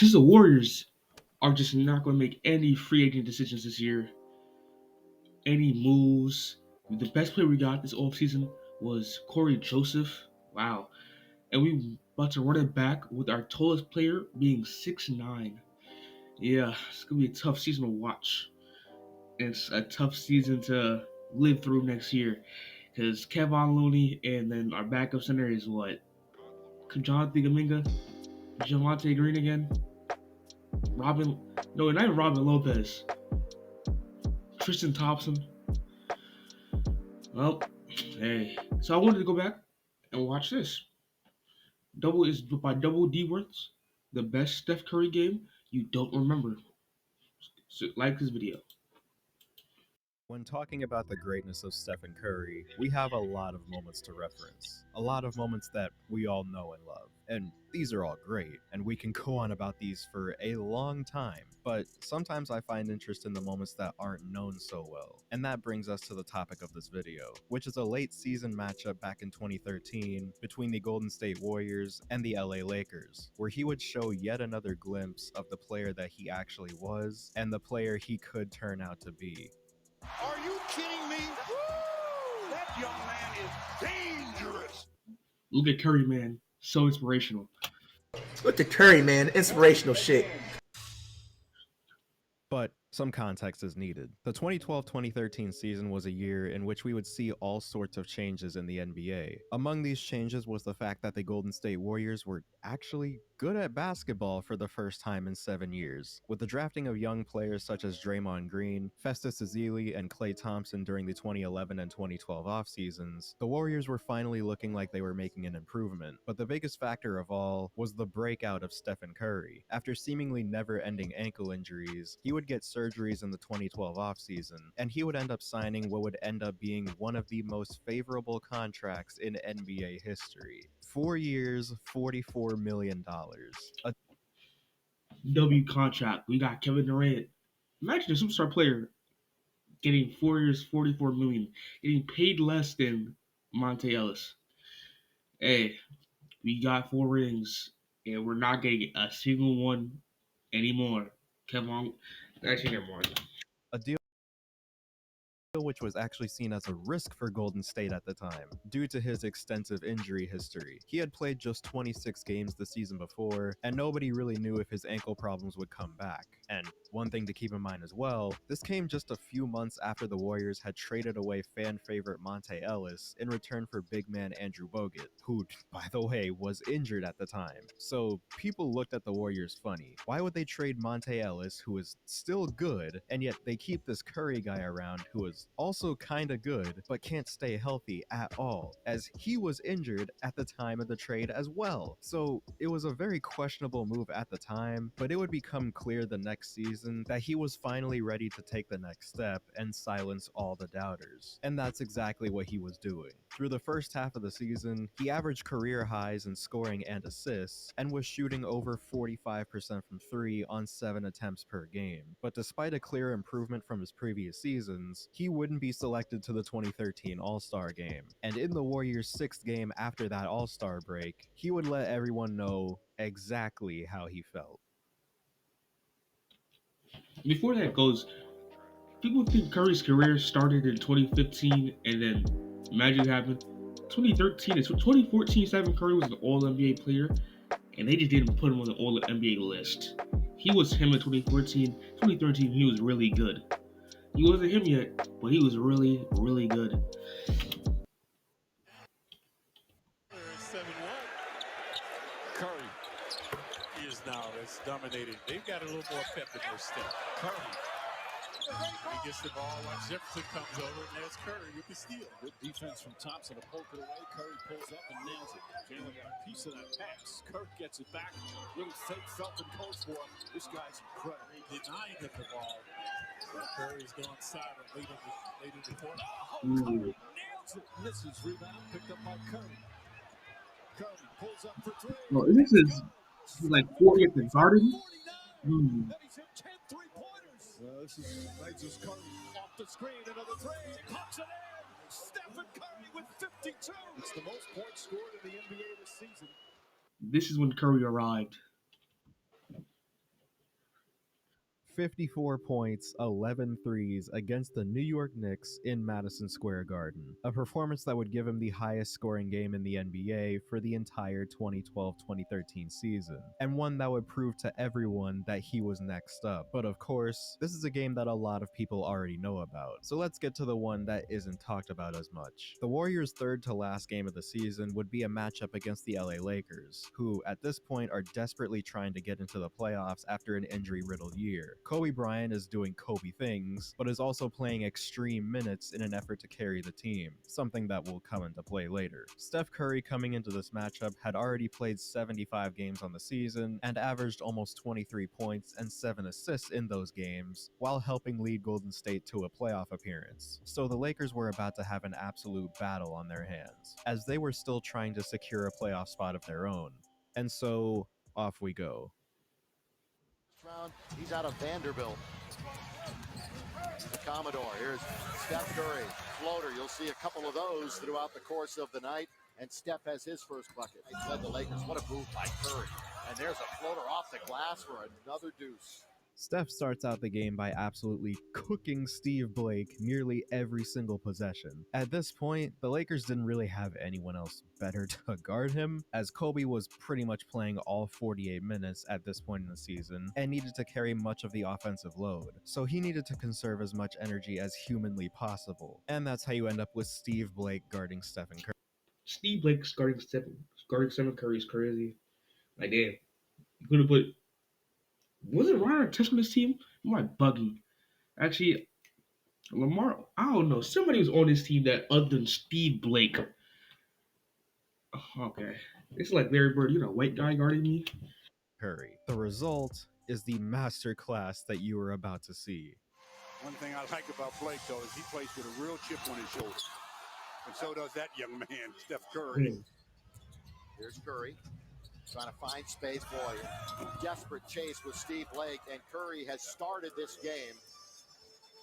Since the Warriors are just not going to make any free agent decisions this year, any moves. The best player we got this offseason was Corey Joseph. Wow. And we about to run it back with our tallest player being 6'9". Yeah, it's gonna be a tough season to watch. It's a tough season to live through next year. Because Kevon Looney and then our backup center is what? Jonathan Gaminga, Javante Green again, Robin. No, not even Robin Lopez. Tristan Thompson. Well, hey. So I wanted to go back and watch this. Double is by Double D Worths, the best Steph Curry game you don't remember. So like this video. When talking about the greatness of Stephen Curry, we have a lot of moments to reference. A lot of moments that we all know and love. And these are all great, and we can go on about these for a long time. But sometimes I find interest in the moments that aren't known so well. And that brings us to the topic of this video, which is a late season matchup back in 2013 between the Golden State Warriors and the LA Lakers, where he would show yet another glimpse of the player that he actually was and the player he could turn out to be. Are you kidding me? Woo! That young man is dangerous. Look at Curry, man. So inspirational. Look at Curry, man. Inspirational shit. But some context is needed. The 2012-2013 season was a year in which we would see all sorts of changes in the NBA. Among these changes was the fact that the Golden State Warriors were actually good at basketball for the first time in 7 years. With the drafting of young players such as Draymond Green, Festus Ezeli, and Klay Thompson during the 2011 and 2012 off seasons, the Warriors were finally looking like they were making an improvement. But the biggest factor of all was the breakout of Stephen Curry. After seemingly never-ending ankle injuries, he would get surgeries in the 2012 offseason, and he would end up signing what would end up being one of the most favorable contracts in NBA history. 4 years, $44 million. W contract. We got Kevin Durant. Imagine a superstar player getting 4 years, 44 million, getting paid less than Monte Ellis. Hey, we got 4 rings, and we're not getting a single one anymore. Kevin, actually, never mind. A deal which was actually seen as a risk for Golden State at the time, due to his extensive injury history. He had played just 26 games the season before, and nobody really knew if his ankle problems would come back. And one thing to keep in mind as well, this came just a few months after the Warriors had traded away fan favorite Monte Ellis in return for big man Andrew Bogut, who, by the way, was injured at the time. So people looked at the Warriors funny. Why would they trade Monte Ellis, who is still good, and yet they keep this Curry guy around who is also kinda good, but can't stay healthy at all, as he was injured at the time of the trade as well. So it was a very questionable move at the time, but it would become clear the next season that he was finally ready to take the next step and silence all the doubters. And that's exactly what he was doing. Through the first half of the season, he averaged career highs in scoring and assists, and was shooting over 45% from 3 on 7 attempts per game. But despite a clear improvement from his previous seasons, he wouldn't be selected to the 2013 All-Star game. And in the Warriors' 6th game after that All-Star break, he would let everyone know exactly how he felt. Before that goes, people think Curry's career started in 2015 and then magic happened. 2013 and 2014, Stephen Curry was an All NBA player, and they just didn't put him on the All NBA list. He was him in 2014. 2013, he was really good. He wasn't him yet, but he was really, really good. There's 7-1. Curry is now that's dominating. They've got a little more pep in their step. Curry. He gets the ball while Jefferson comes over, and there's Curry with the steal. Good defense from Thompson to poke it away. Curry pulls up and nails it. Jalen got a piece of that pass. Kirk gets it back. Little fake Felton goes for him. This guy's incredible. They denying him the ball. But Curry's going silent late in the quarter. Oh, Ooh. Curry nails it. Misses. Rebound picked up by Curry. Curry pulls up for three. Well, this is like 40th and Garden. 49. Then he's hit 10 three-pointers. This is Majors Curry off the screen. Another three. Puts it in. Stephen Curry with 52. It's the most points scored in the NBA this season. This is when Curry arrived. 54 points, 11 threes against the New York Knicks in Madison Square Garden, a performance that would give him the highest scoring game in the NBA for the entire 2012-2013 season, and one that would prove to everyone that he was next up. But of course, this is a game that a lot of people already know about, so let's get to the one that isn't talked about as much. The Warriors' third to last game of the season would be a matchup against the LA Lakers, who at this point are desperately trying to get into the playoffs after an injury-riddled year. Kobe Bryant is doing Kobe things, but is also playing extreme minutes in an effort to carry the team, something that will come into play later. Steph Curry coming into this matchup had already played 75 games on the season and averaged almost 23 points and 7 assists in those games, while helping lead Golden State to a playoff appearance. So the Lakers were about to have an absolute battle on their hands, as they were still trying to secure a playoff spot of their own. And so, off we go. Round, he's out of Vanderbilt. The Commodore. Here's Steph Curry. Floater. You'll see a couple of those throughout the course of the night. And Steph has his first bucket. He led the Lakers. What a move by Curry. And there's a floater off the glass for another deuce. Steph starts out the game by absolutely cooking Steve Blake nearly every single possession. At this point, the Lakers didn't really have anyone else better to guard him, as Kobe was pretty much playing all 48 minutes at this point in the season and needed to carry much of the offensive load, so he needed to conserve as much energy as humanly possible. And that's how you end up with Steve Blake guarding Stephen Curry. Steve Blake guarding Stephen Curry is crazy. Like, damn, you could have put. Was it Ryan Artest on this team? Am I bugging? Actually, Lamar. I don't know. Somebody was on this team that other than Steve Blake. Okay, it's like Larry Bird. You know, white guy guarding me. Curry. The result is the masterclass that you are about to see. One thing I like about Blake, though, is he plays with a real chip on his shoulder. And so does that young man, Steph Curry. Here's Curry trying to find space. Boy, desperate chase with Steve Blake. And Curry has started this game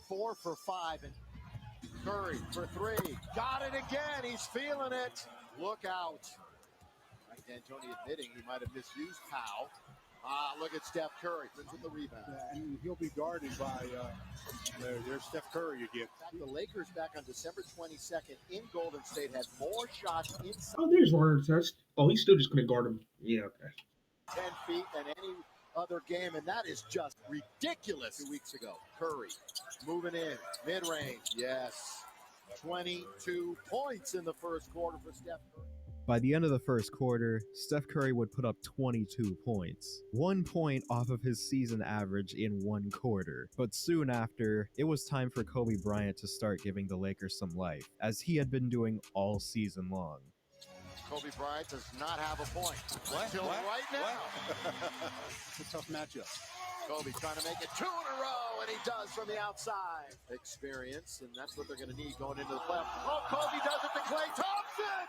4 for 5. And Curry for 3. Got it again. He's feeling it. Look out. Mike D'Antoni admitting he might have misused Powell. Look at Steph Curry with the rebound. And he'll be guarded by there's Steph Curry again. In fact, the Lakers back on December 22nd in Golden State had more shots inside Oh, there's Ryan Artest. Oh, he's still just gonna guard him. Yeah, okay. 10 feet than any other game, and that is just ridiculous. 2 weeks ago, Curry moving in, mid-range, yes. 22 points in the first quarter for Steph Curry. By the end of the first quarter, Steph Curry would put up 22 points, 1 point off of his season average in 1 quarter. But soon after, it was time for Kobe Bryant to start giving the Lakers some life, as he had been doing all season long. Kobe Bryant does not have a point until right now. It's a tough matchup. Kobe trying to make it 2 in a row, and he does from the outside. Experience, and that's what they're going to need going into the playoffs. Oh, Kobe does it to Klay Thompson!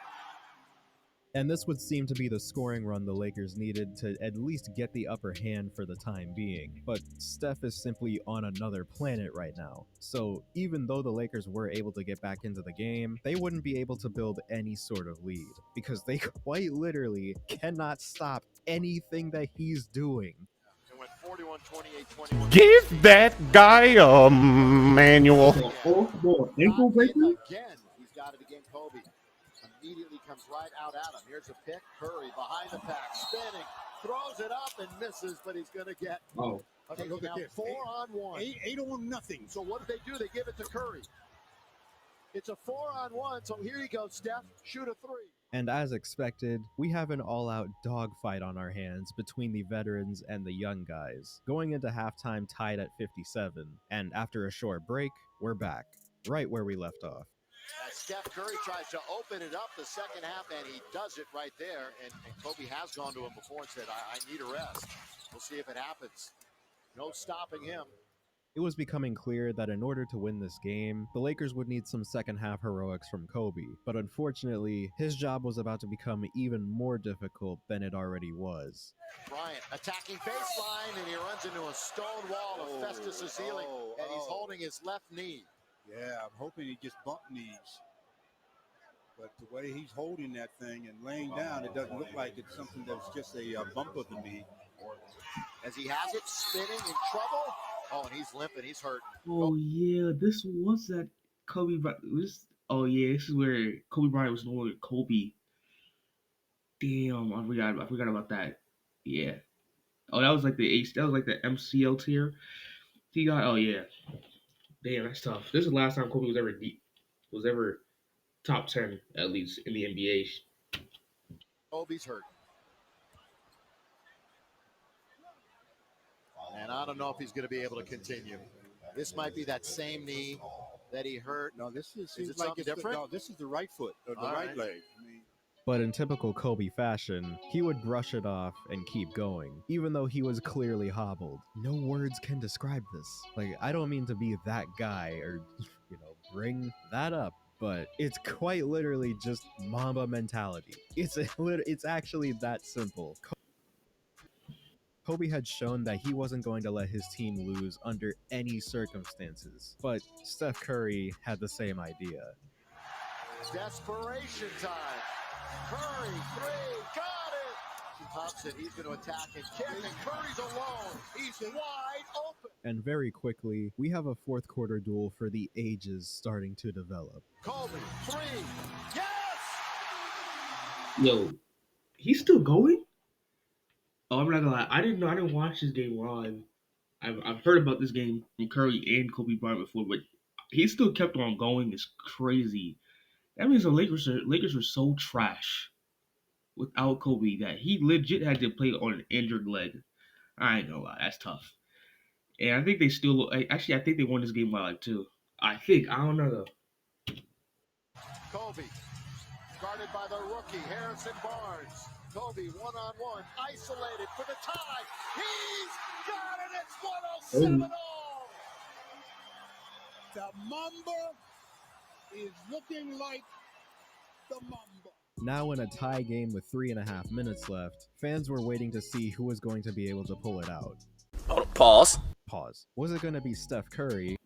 And this would seem to be the scoring run the Lakers needed to at least get the upper hand for the time being. But Steph is simply on another planet right now. So even though the Lakers were able to get back into the game, they wouldn't be able to build any sort of lead, because they quite literally cannot stop anything that he's doing. It went 41, 28, 21. Give that guy a manual. Oh, boy, ankle Got it breaker. again. He's got it again, Kobe. Immediately comes right out at him. Here's a pick. Curry behind the pack, spinning, throws it up and misses, but he's going to get Oh, Okay, look at now this. 4-on-1. 8 on nothing. So what do? They give it to Curry. It's a 4-on-1. So here you go, Steph. Shoot a 3. And as expected, we have an all-out dogfight on our hands between the veterans and the young guys, going into halftime tied at 57. And after a short break, we're back, right where we left off. As Steph Curry tries to open it up the second half, and he does it right there. And Kobe has gone to him before and said, I need a rest. We'll see if it happens. No stopping him. It was becoming clear that in order to win this game, the Lakers would need some second half heroics from Kobe. But unfortunately, his job was about to become even more difficult than it already was. Bryant attacking baseline, and he runs into a stone wall of Festus Ezeli, and he's holding his left knee. Yeah, I'm hoping he just bump knees. But the way he's holding that thing and laying down, it doesn't look like it's something that's just a bump of the knee. As he has it, spinning in trouble. Oh, and he's limping. He's hurt. Oh yeah, this was that Kobe Bryant. Oh yeah, this is where Kobe Bryant was no longer Kobe. Damn, I forgot about that. Yeah. Oh, that was like the H. That was like the MCL tier. He got. Oh yeah. Damn, that's tough. This is the last time Kobe was ever deep. Was ever top 10 at least in the NBA. Kobe's hurt. And I don't know if he's going to be able to continue. This might be that same knee that he hurt. No, this is Is seems it like something it's different? no, this is the right foot or the All right right. leg. I mean, But in typical Kobe fashion, he would brush it off and keep going, even though he was clearly hobbled. No words can describe this. Like, I don't mean to be that guy or, bring that up, but it's quite literally just Mamba mentality. It's actually that simple. Kobe had shown that he wasn't going to let his team lose under any circumstances, but Steph Curry had the same idea. Desperation time. Curry, three, got it. Thompson, he's going to attack and kick, and Curry's alone. He's wide open. And very quickly, we have a fourth quarter duel for the ages starting to develop. Kobe, three, yes! Yo, he's still going? Oh, I'm not gonna lie. I didn't know. I didn't watch this game live. I've heard about this game from Curry and Kobe Bryant before, but he still kept on going. It's crazy. That means the Lakers were so trash without Kobe that he legit had to play on an injured leg. I ain't gonna lie, that's tough. And I think they still actually I think they won this game by like 2. I don't know though. Kobe, guarded by the rookie, Harrison Barnes. Kobe, one-on-one, isolated for the tie. He's got it. It's 107 all. the Mamba is looking like the Mamba. Now in a tie game with 3.5 minutes left, fans were waiting to see who was going to be able to pull it out. Oh, pause. Was it going to be Steph Curry,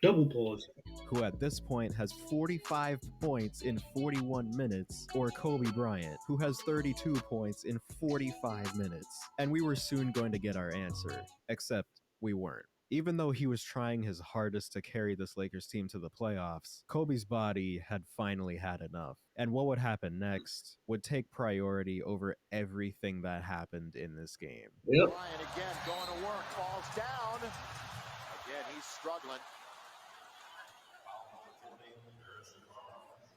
Double pause. who at this point has 45 points in 41 minutes, or Kobe Bryant, who has 32 points in 45 minutes? And we were soon going to get our answer, except we weren't. Even though he was trying his hardest to carry this Lakers team to the playoffs, Kobe's body had finally had enough. And what would happen next would take priority over everything that happened in this game. Yep. Bryant again going to work, falls down. Again, he's struggling.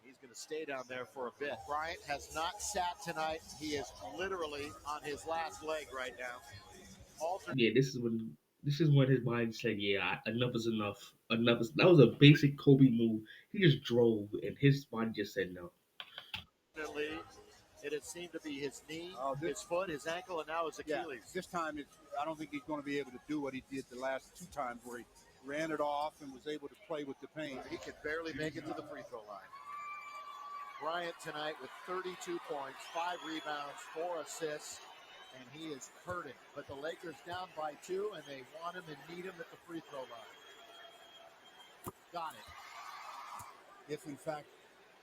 He's going to stay down there for a bit. Bryant has not sat tonight. He is literally on his last leg right now. Yeah, this is when his mind said, "Yeah, enough is enough. Enough is." That was a basic Kobe move. He just drove, and his body just said no. Alternately, it had seemed to be his knee, his foot, his ankle, and now his Achilles. Yeah, this time, I don't think he's going to be able to do what he did the last 2 times where he ran it off and was able to play with the pain. He could barely make it to the free throw line. Bryant tonight with 32 points, 5 rebounds, 4 assists, and he is hurting. But the Lakers down by 2, and they want him and need him at the free throw line. Got it. If, in fact,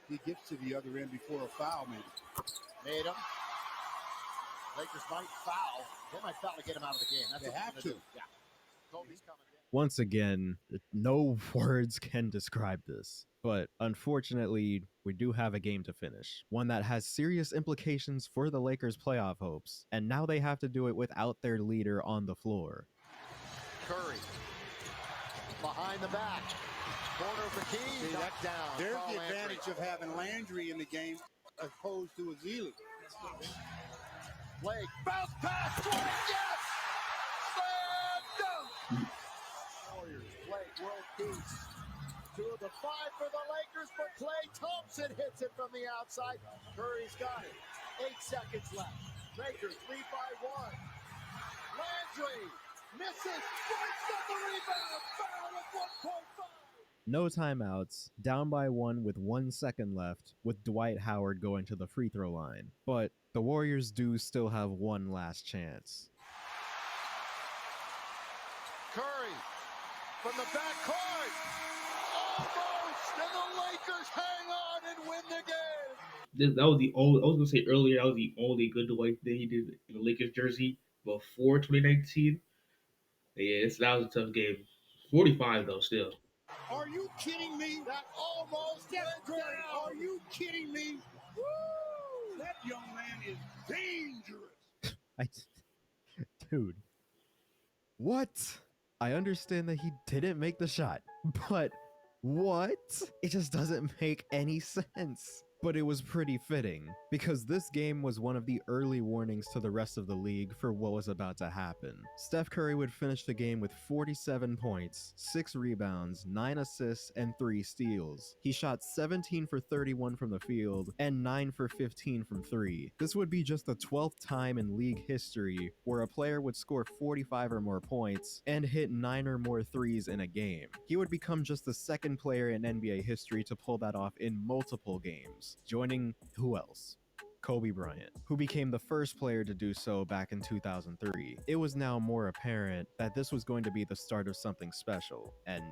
he gets to the other end before a foul, maybe. Made him. Lakers might foul. They might foul to get him out of the game. That's They what they're have gonna to. do. Yeah. Kobe's coming in. Once again, no words can describe this. But unfortunately, we do have a game to finish. One that has serious implications for the Lakers' playoff hopes. And now they have to do it without their leader on the floor. Curry. Behind the back. Corner of the key. Knocked down. There's Carl the Landry. advantage of having Landry in the game as opposed to Azili. Blake. Bounce pass. Blake. Yes! Slam dunk. Warriors. Blake. World peace. 2 of the 5 for the Lakers, but Klay Thompson hits it from the outside. Curry's got it. 8 seconds left. Lakers lead by 1. Landry misses. Breaks up the rebound. Foul at 1.5. No timeouts, down by 1 with 1 second left, with Dwight Howard going to the free throw line. But the Warriors do still have one last chance. Curry from the backcourt. Almost, and the Lakers hang on and win the game. That was the only. I was gonna say earlier that was the only good Dwight thing he did in the Lakers jersey before 2019. Yeah, that was a tough game. 45 though, still. Are you kidding me? That almost went down. Are you kidding me? Woo! That young man is dangerous. I, dude, what? I understand that he didn't make the shot, but what? It just doesn't make any sense. But it was pretty fitting, because this game was one of the early warnings to the rest of the league for what was about to happen. Steph Curry would finish the game with 47 points, 6 rebounds, 9 assists, and 3 steals. He shot 17 for 31 from the field, and 9 for 15 from 3. This would be just the 12th time in league history where a player would score 45 or more points and hit 9 or more threes in a game. He would become just the second player in NBA history to pull that off in multiple games, joining who else? Kobe Bryant, who became the first player to do so back in 2003. It was now more apparent that this was going to be the start of something special. And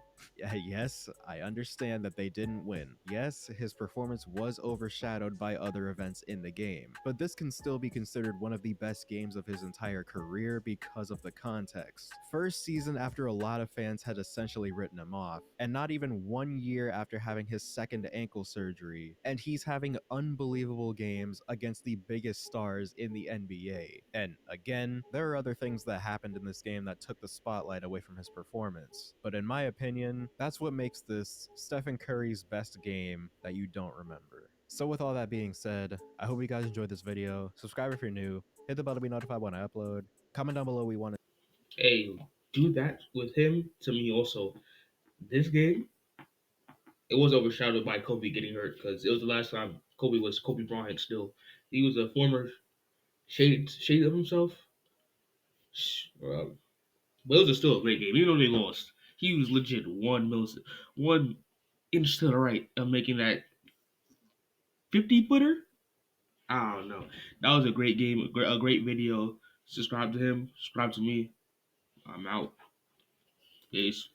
yes, I understand that they didn't win. Yes, his performance was overshadowed by other events in the game, but this can still be considered one of the best games of his entire career because of the context. First season after a lot of fans had essentially written him off, and not even 1 year after having his second ankle surgery, and he's having unbelievable games against the biggest stars in the NBA. And again, there are other things that happened in this game that took the spotlight away from his performance, but in my opinion, that's what makes this Stephen Curry's best game that you don't remember. So with all that being said, I hope you guys enjoyed this video. Subscribe if you're new, hit the bell to be notified when I upload, comment down below what you want to. Hey, do that with him to me also. This game, it was overshadowed by Kobe getting hurt because it was the last time Kobe was Kobe Bryant. Still, he was a former shade of himself. But it was still a great game, even though they lost. He was legit 1 inch to the right of making that 50 footer. I don't know. That was a great game, a great video. Subscribe to him. Subscribe to me. I'm out. Peace.